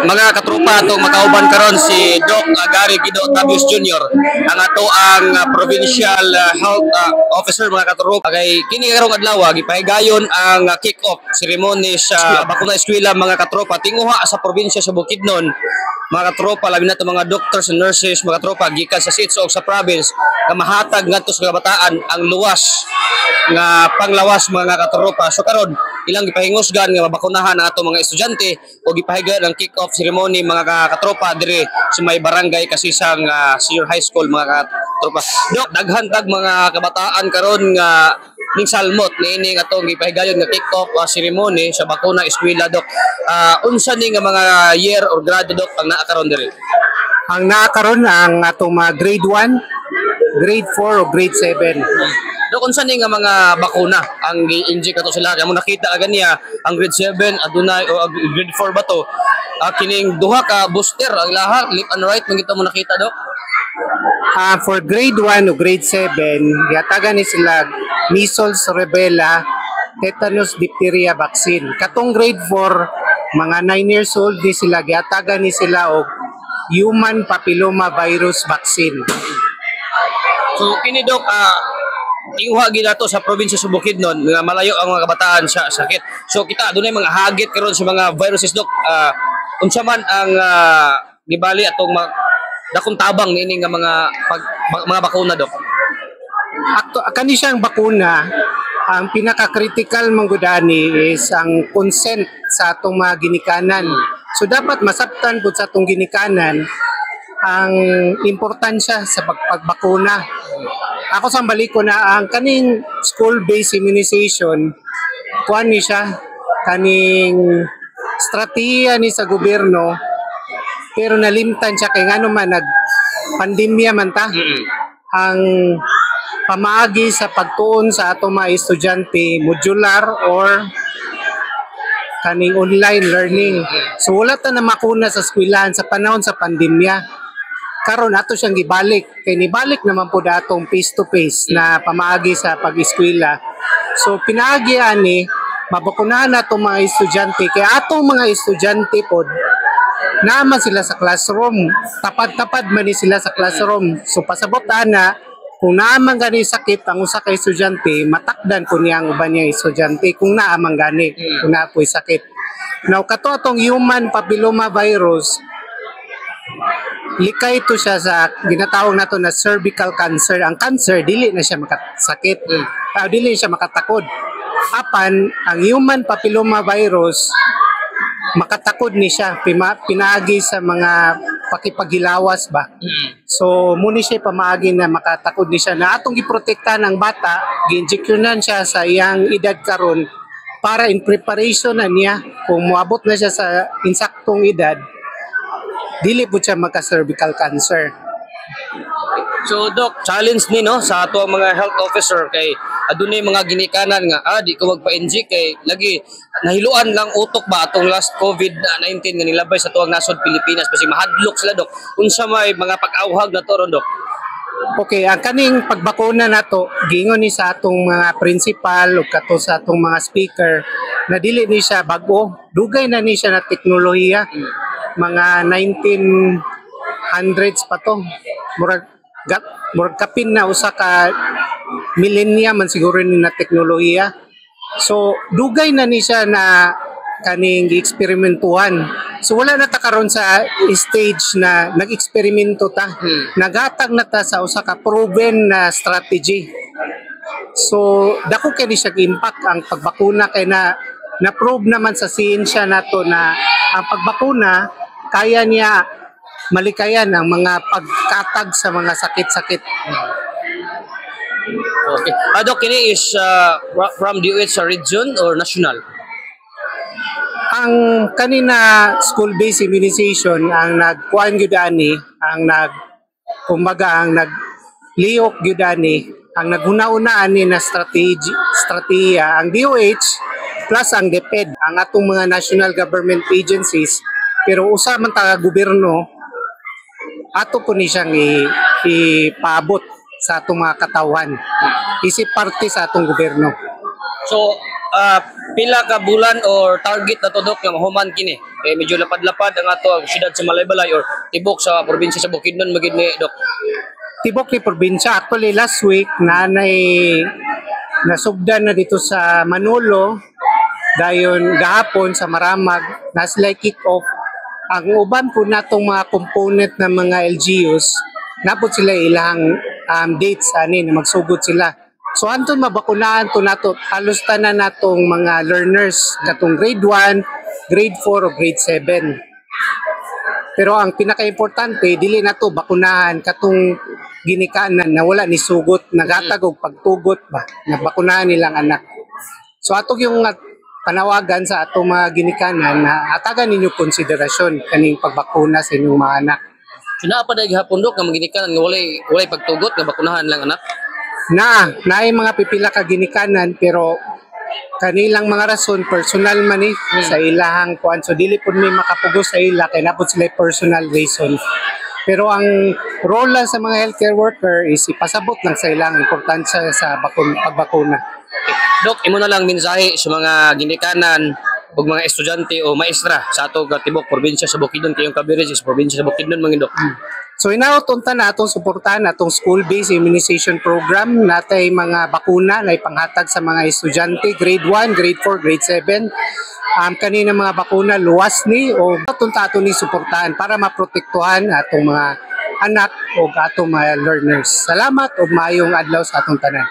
mga katropa ato makauban karon si Doc Gary Guido Tabius Jr. ang ato ang provincial health officer mga katropa kay kini karong adlaw gipahigayon ang kick-off ceremony sa bakuna eskwela mga katropa tinguha sa probinsya sa Bukidnon. Mga katropa labi na mga doctors and nurses mga katropa gikan sa SIDS o sa province nga mahatag ngadto sa kabataan ang luwas nga panglawas mga katropa. So karon ilang gipahingusgan nga mabakunahan ang ato mga estudyante o gipahigayon ang kick-off ceremony mga katropa dire sa may barangay Kasisang Senior High School mga katropa. Dok, daghan tag mga kabataan karon nga ning salmot niini nga atong gipahigayon nga kick-off ceremony sa bakuna eskwela Dok. Unsa ni nga mga year or grado Dok ang naa karon dire? Ang naakaroon ang atong mga grade 1, grade 4 o grade 7. Dok, unsa ni nga mga bakuna ang gi-inject ato sila? Amo nakita agad niya ang grade 7 adunay o grade 4 ba to? Kining duha ka booster ang lahat left and right mangita mo nakita Dok. For grade 1 o grade 7, yatagan ni sila measles, rubella, tetanus, diphtheria vaccine. Katong grade 4, mga 9 years old ni sila, yatagan ni sila og human papilloma virus vaccine. So kini Dok, iuha gid nato sa probinsya sa Bukidnon nga malayo ang mga kabataan sa sakit. So kita adunay mga hagit karon sa mga viruses Dok. Unsa man ang gibali atong dakong tabang niini nga mga bakuna Dok? Kani siyang bakuna, ang pinaka-critical manggudani is ang consent sa atong mga ginikanan. So dapat masabtan pud sa atong ginikanan ang importansya sa pagbakuna. Ako sa balik ko na ang kaning school-based immunization, kuan ni siya kaning strategiya ni sa gobyerno pero nalimtan siya kay ngano man nag pandemya man ta. Ang pamaagi sa pagtuon sa atong mga estudyante modular or kaning online learning. So wala ta na makuna sa eskwelahan sa panahon sa pandemya. Karon ato siyang gibalik kay nibalik naman po datong face to face na pamaagi sa pag-eskwela. So pinaagi ani mabakunahan nato mga estudyante kay atong mga estudyante pod naman sila sa classroom, tapad-tapad man ni sila sa classroom. So pasabot ana kung naman gani sakit ang usa ka estudyante, matakdan ko niya ang uban niya estudyante kung naamang gani, kung na ako'y sakit. Now kato atong human papilloma virus, likay ito siya sa ginatawag nato na cervical cancer. Ang cancer dili na siya makasakit, dili siya makatakod. Apan ang human papilloma virus makatakod ni siya pinaagi sa mga pakipaghilawas ba. So muni siya pamaagi na makatakod ni siya na atong giprotektahan ang bata, gi-injectionan siya sa iyang edad karon para in preparation na niya kung moabot na siya sa insaktong edad dili po siya magka-cervical cancer. So Doc, challenge ni no sa ato mga health officer kay adunay mga ginikanan nga di ko magpa-inject kay lagi nahiluan lang utok ba atong last COVID-19 nga nilabay sa tuwang nasod Pilipinas basi mahadlok sila Doc. Unsa may mga pag-awhag na to ron Doc? Okay, ang kaning pagbakuna nato giingon ni sa atong mga principal ug kato sa atong mga speaker na dili ni siya bag-o, dugay na ni siya na teknolohiya. Mga 1900s pa to. Murag kapin na usa ka millennia man siguro ni na teknolohiya. So dugay na ni siya na kaning eksperimentuhan. So wala na ta karon sa stage na nag-eksperimento ta. Nagatag na ta sa usa ka proven na strategy. So dako kay ni siya impact ang pagbakuna kay na-prove naman sa siyensya nato na ang pagbakuna kaya niya malikayan ang mga pagkatag sa mga sakit-sakit. Okay. Doc, kini is from DOH region or national? Ang kanina school-based immunization ang nagkuan gyud ani, ang ang naglihok gyud ani, ang naghuna-una ani na strategiya ang DOH plus ang DepEd, ang atong mga national government agencies. Pero usa man ta gobyerno ato po ni siyang ipaabot sa atong mga katawan. Isip parte sa atong gobyerno. So, pila ka bulan or target na to Dok nga mahuman kini. Kay medyo lapad-lapad ang ato ang syudad sa Malaybalay or tibok sa probinsya sa Bukidnon magid ni Dok. Tibok ni probinsya. Actually, last week, nasugdan na dito sa Manolo, dayon gahapon sa Maramag, na sila kick-off. Ang uban po natong mga component ng mga LGUs, napod sila ilang dates ani na magsugod sila. So anton mabakunahan to nato, halos tanan natong mga learners katong grade 1, grade 4 o grade 7. Pero ang pinaka-importante, dili na to bakunahan katong ginikanan na wala ni sugot, nagatag og pagtugot ba, nabakunahan nilang anak. So atong yung panawagan sa atong mga ginikanan na atagan ninyo konsiderasyon kaning pagbakuna sa inyong mga anak. So naa pa dahil hapon Dok nga maginikanan nga walay pagtugot nga bakunahan lang anak. Naay mga pipila ka ginikanan pero kanilang mga rason personal man sa ilahang kuan, so dili pud may makapugos sa ila kay napud sila personal reason. Pero ang role lang sa mga healthcare worker is ipasabot lang sa ilang importansya sa pagbakuna. Dok, imo na lang mensahe sa mga ginikanan ug mga estudyante o maestra sa ato tibok probinsya sa Bukidnon kayong Cabarete sa probinsya sa Bukidnon mga Dok. So inautunta na atong suportahan atong school-based immunization program, natay mga bakuna na ipanghatag sa mga estudyante grade 1, grade 4, grade 7. Kanina mga bakuna luwas ni o tunta ato ni suportahan para maprotektuhan atong mga anak o atong mga learners. Salamat o maayong adlaw sa atong tanan.